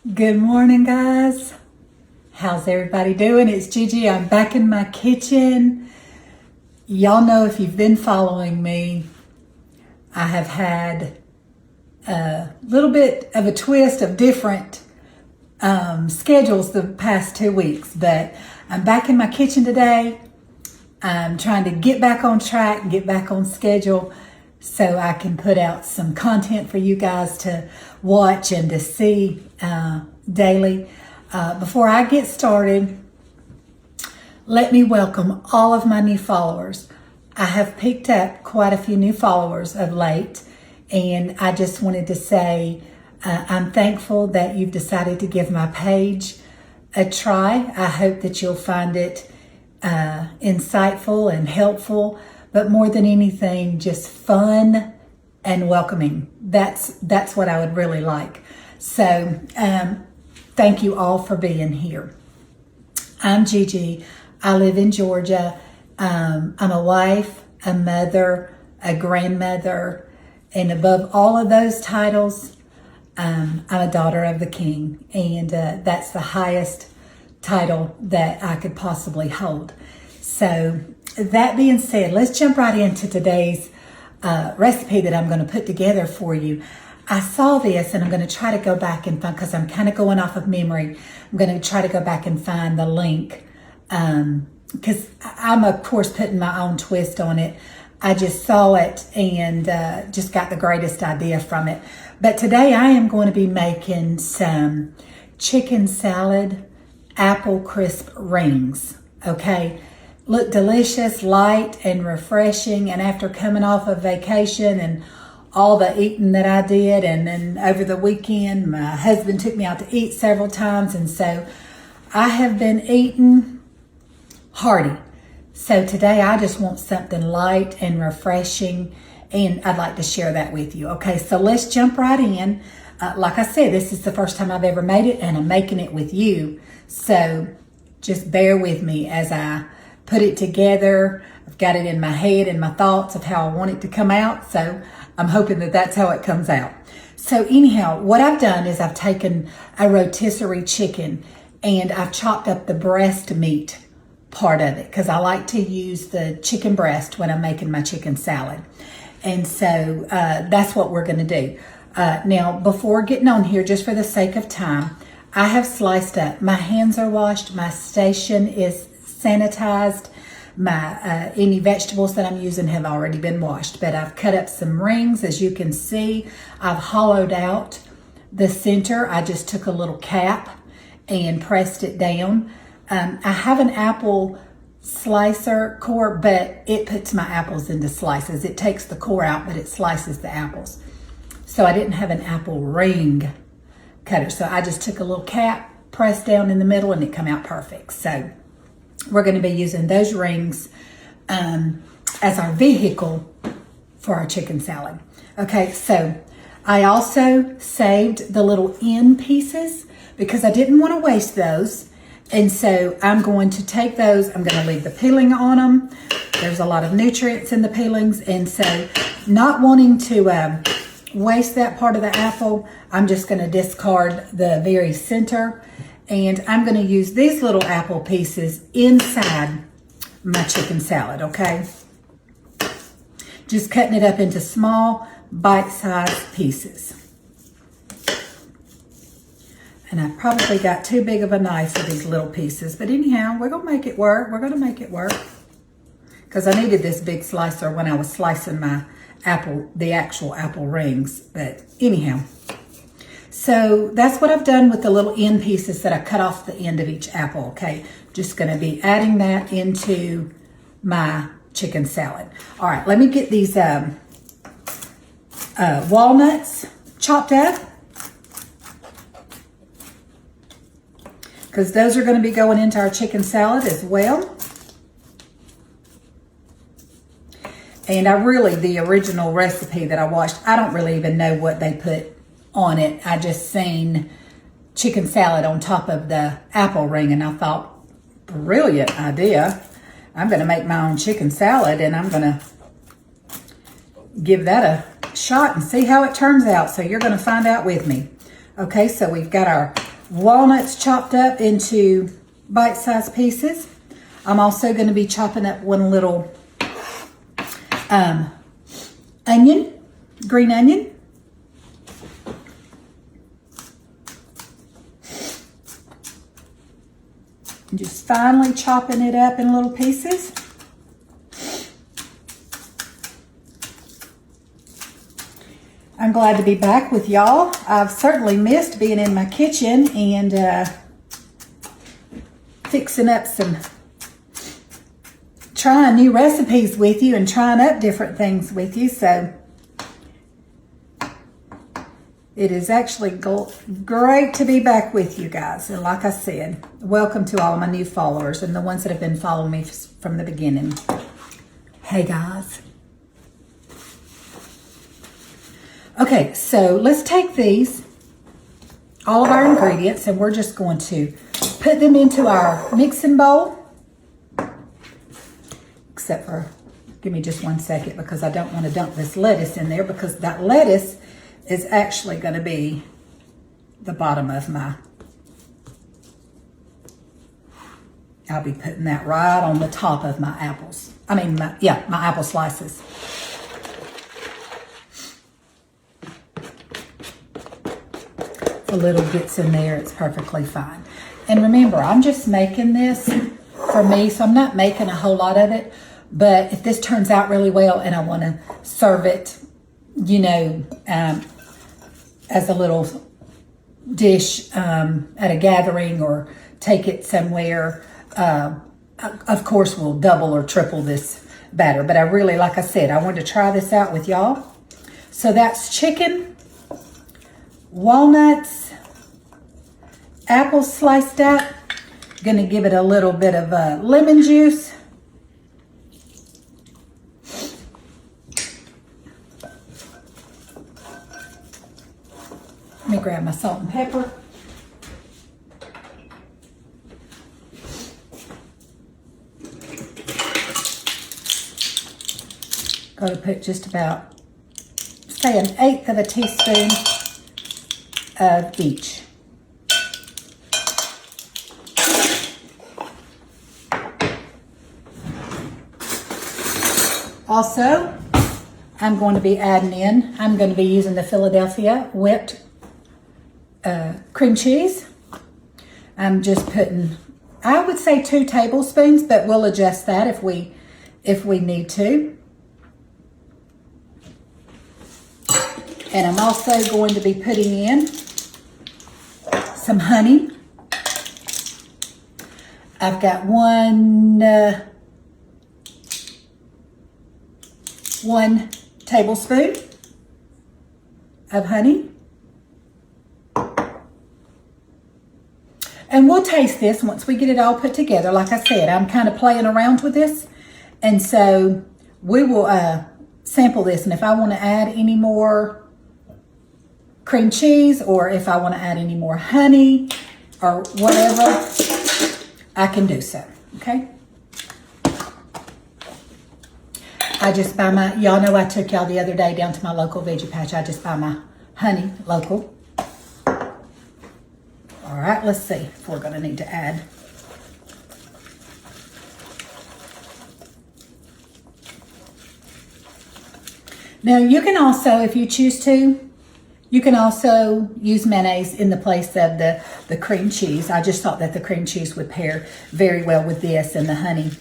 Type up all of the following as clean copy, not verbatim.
Good morning, guys. How's everybody doing? It's Gigi. I'm back in my kitchen. Y'all know, if you've been following me, I have had a little bit of a twist of different schedules the past 2 weeks, but I'm back in my kitchen today. I'm trying to get back on track and get back on schedule so I can put out some content for you guys to watch and to see daily. Before I get started, let me welcome all of my new followers. I have picked up quite a few new followers of late, and I just wanted to say I'm thankful that you've decided to give my page a try. I hope that you'll find it insightful and helpful, but more than anything, just fun and welcoming. That's what I would really like. So thank you all for being here. I'm Gigi. I live in Georgia. I'm a wife, a mother, a grandmother, and above all of those titles, I'm a daughter of the King, and that's the highest title that I could possibly hold. So that being said, let's jump right into today's recipe that I'm going to put together for you. I saw this, and I'm going to try to go back and find, because I'm kind of going off of memory, I'm going to try to go back and find the link, because I'm, of course, putting my own twist on it. I just saw it and just got the greatest idea from it. But today I am going to be making some chicken salad apple crisp rings, okay? Look delicious, light, and refreshing. And after coming off of vacation and all the eating that I did, and then over the weekend, my husband took me out to eat several times, and so I have been eating hearty. So today I just want something light and refreshing, and I'd like to share that with you. Okay, so let's jump right in. Like I said, this is the first time I've ever made it, and I'm making it with you. So just bear with me as I put it together. I've got it in my head and my thoughts of how I want it to come out. So I'm hoping that that's how it comes out. So anyhow, what I've done is I've taken a rotisserie chicken and I've chopped up the breast meat part of it, because I like to use the chicken breast when I'm making my chicken salad. And so that's what we're going to do. Now, before getting on here, just for the sake of time, I have sliced up. My hands are washed. My station is sanitized. My any vegetables that I'm using have already been washed, but I've cut up some rings. As you can see, I've hollowed out the center. I just took a little cap and pressed it down. I have an apple slicer core, but it puts my apples into slices. It takes the core out, but it slices the apples. So I didn't have an apple ring cutter. So I just took a little cap, pressed down in the middle, and it come out perfect. So we're going to be using those rings as our vehicle for our chicken salad. Okay, so I also saved the little end pieces because I didn't want to waste those. And so I'm going to take those, I'm going to leave the peeling on them. There's a lot of nutrients in the peelings. And so not wanting to waste that part of the apple, I'm just going to discard the very center. And I'm going to use these little apple pieces inside my chicken salad, okay? Just cutting it up into small, bite-sized pieces. And I probably got too big of a knife for these little pieces. But anyhow, we're going to make it work. We're going to make it work. Because I needed this big slicer when I was slicing my apple, the actual apple rings. But anyhow. So that's what I've done with the little end pieces that I cut off the end of each apple, okay? Just going to be adding that into my chicken salad. All right, let me get these walnuts chopped up, because those are going to be going into our chicken salad as well. And the original recipe that I watched, I don't really even know what they put on it. I just seen chicken salad on top of the apple ring, and I thought, brilliant idea. I'm going to make my own chicken salad, and I'm going to give that a shot and see how it turns out. So you're going to find out with me. Okay, so we've got our walnuts chopped up into bite-sized pieces. I'm also going to be chopping up one little onion, green onion. And just finely chopping it up in little pieces. I'm glad to be back with y'all. I've certainly missed being in my kitchen and fixing up trying new recipes with you and trying up different things with you. So it is actually great to be back with you guys. And like I said, welcome to all of my new followers and the ones that have been following me from the beginning. Hey guys. Okay, so let's take all of our ingredients, and we're just going to put them into our mixing bowl. Except for, give me just 1 second because I don't want to dump this lettuce in there, because that lettuce is actually going to be the bottom of I'll be putting that right on the top of my apples. My apple slices. A little bits in there, it's perfectly fine. And remember, I'm just making this for me, so I'm not making a whole lot of it. But if this turns out really well and I want to serve it, as a little dish at a gathering or take it somewhere, of course we'll double or triple this batter. But I really, like I said, I wanted to try this out with y'all. So that's chicken, walnuts, apples sliced up. Gonna give it a little bit of lemon juice. Let me grab my salt and pepper. Got to put just about, say, 1/8 of a teaspoon of each. Also, I'm going to be using the Philadelphia whipped cream cheese. I'm just putting, I would say 2 tablespoons, but we'll adjust that if we need to. And I'm also going to be putting in some honey. I've got one tablespoon of honey. And we'll taste this once we get it all put together. Like I said, I'm kind of playing around with this. And so we will sample this. And if I want to add any more cream cheese, or if I want to add any more honey or whatever, I can do so. Okay. I just buy y'all know I took y'all the other day down to my local veggie patch. I just buy my honey local. All right, let's see if we're going to need to add. Now, you can also, if you choose to, you can also use mayonnaise in the place of the cream cheese. I just thought that the cream cheese would pair very well with this and the honey.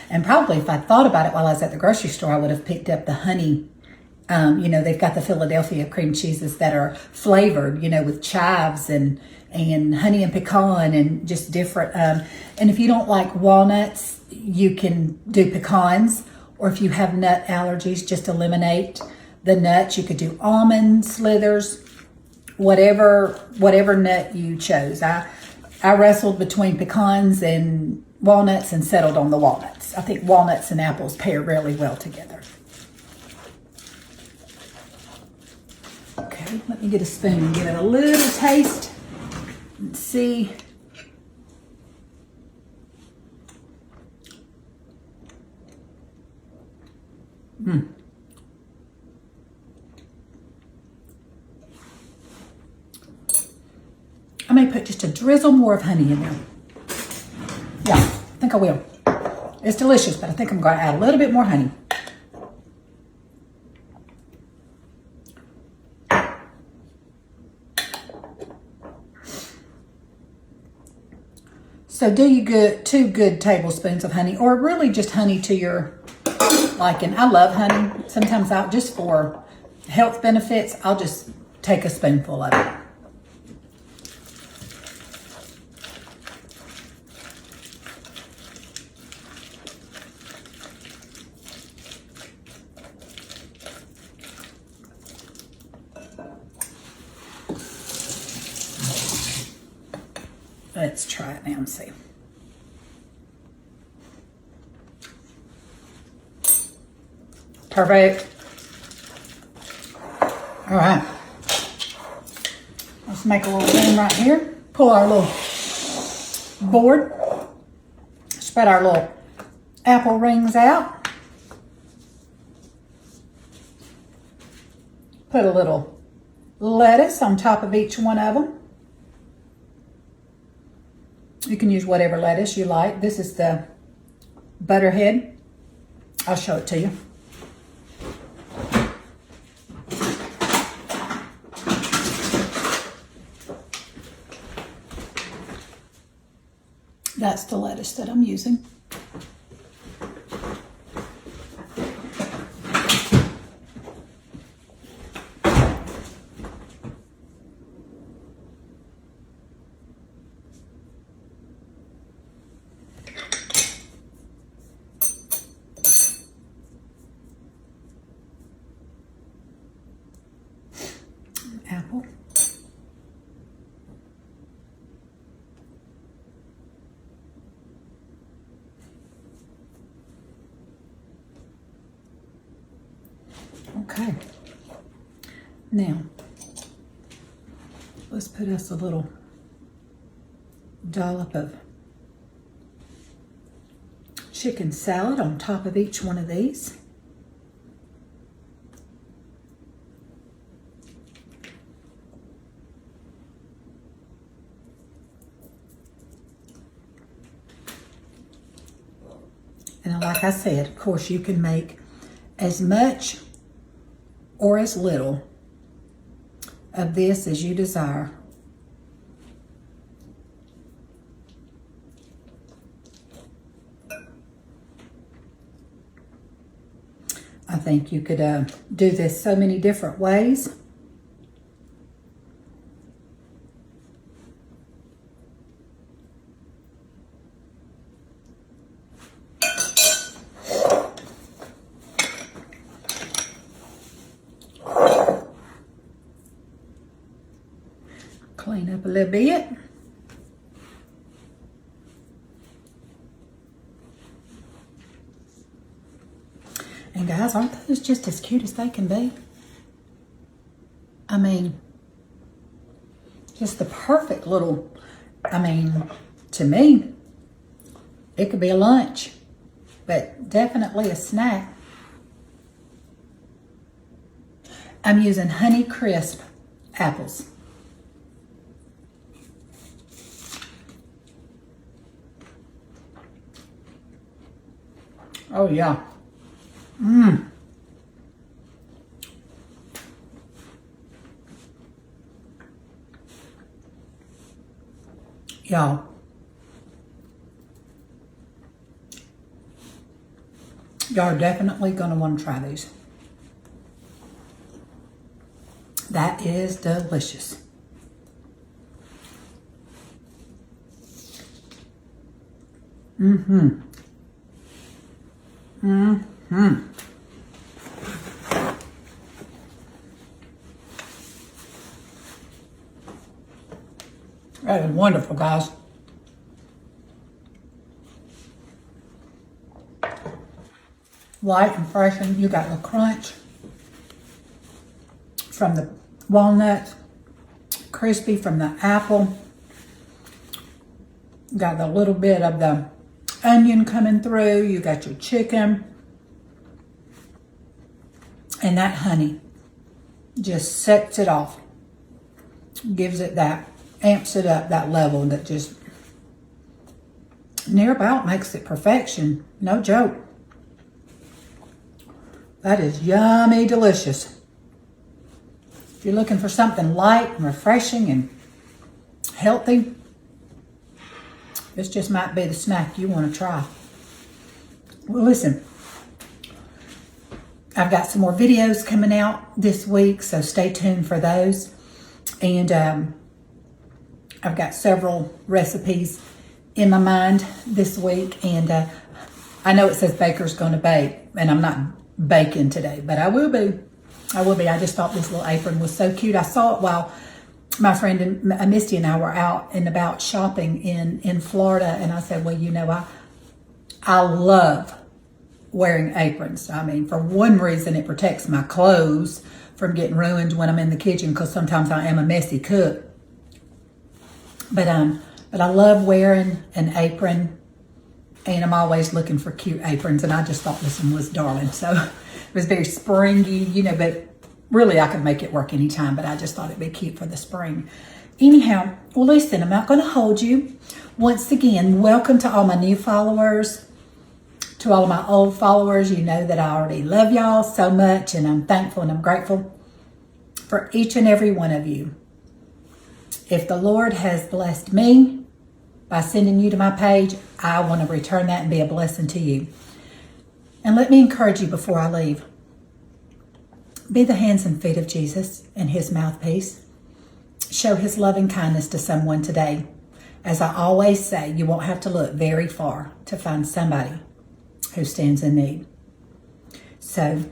And probably if I thought about it while I was at the grocery store, I would have picked up the honey. They've got the Philadelphia cream cheeses that are flavored, with chives and honey and pecan and just different. And if you don't like walnuts, you can do pecans. Or if you have nut allergies, just eliminate the nuts. You could do almond slithers, whatever nut you chose. I wrestled between pecans and walnuts and settled on the walnuts. I think walnuts and apples pair really well together. Okay, let me get a spoon and give it a little taste and see. I may put just a drizzle more of honey in there. Yeah, I think I will. It's delicious, but I think I'm going to add a little bit more honey. So do you get 2 good tablespoons of honey, or really just honey to your liking. I love honey. Sometimes just for health benefits, I'll just take a spoonful of it. Let's try it now and see. Perfect. All right. Let's make a little room right here. Pull our little board. Spread our little apple rings out. Put a little lettuce on top of each one of them. You can use whatever lettuce you like. This is the Butterhead. I'll show it to you. That's the lettuce that I'm using. Apple. Okay. Now, let's put us a little dollop of chicken salad on top of each one of these. And like I said, of course, you can make as much or as little of this as you desire. I think you could do this so many different ways. Clean up a little bit. And guys, aren't those just as cute as they can be? I mean, just the perfect little, to me, it could be a lunch, but definitely a snack. I'm using Honey Crisp apples. Oh yeah. Mmm. Y'all. Y'all are definitely going to want to try these. That is delicious. Mm-hmm. Mm-hmm. That is wonderful, guys. Light and fresh, and you got the crunch from the walnuts, crispy from the apple. Got a little bit of the onion coming through. You got your chicken. And that honey just sets it off. Gives it that amps it up that level that just near about makes it perfection. No joke. That is yummy delicious. If you're looking for something light and refreshing and healthy, this just might be the snack you want to try. Well, listen, I've got some more videos coming out this week, so stay tuned for those. And I've got several recipes in my mind this week, and I know it says baker's gonna bake, and I'm not baking today, but I will be. I just thought this little apron was so cute. I saw it while my friend Misty and I were out and about shopping in Florida, and I said, well, you know, I love wearing aprons. I mean, for one reason, it protects my clothes from getting ruined when I'm in the kitchen, because sometimes I am a messy cook. But I love wearing an apron, and I'm always looking for cute aprons, and I just thought this one was darling. So it was very springy, you know, but really I could make it work anytime, but I just thought it'd be cute for the spring. Anyhow, well, listen, I'm not going to hold you. Once again, welcome to all my new followers. To all of my old followers, you know that I already love y'all so much, and I'm thankful and I'm grateful for each and every one of you. If the Lord has blessed me by sending you to my page, I want to return that and be a blessing to you. And let me encourage you before I leave. Be the hands and feet of Jesus and his mouthpiece. Show his loving kindness to someone today. As I always say, you won't have to look very far to find somebody who stands in need. So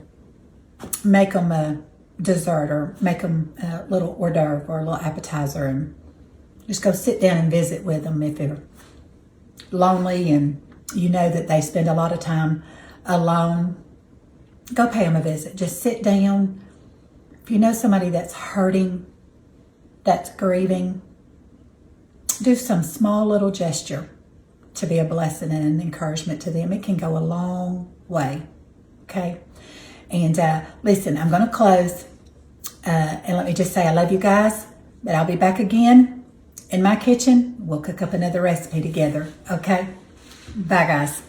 make them a dessert, or make them a little hors d'oeuvre or a little appetizer, and just go sit down and visit with them. If they're lonely and you know that they spend a lot of time alone, go pay them a visit. Just sit down. If you know somebody that's hurting, that's grieving, do some small little gesture to be a blessing and an encouragement to them. It can go a long way, okay? And listen, I'm going to close, and let me just say I love you guys, but I'll be back again in my kitchen. We'll cook up another recipe together, okay? Bye, guys.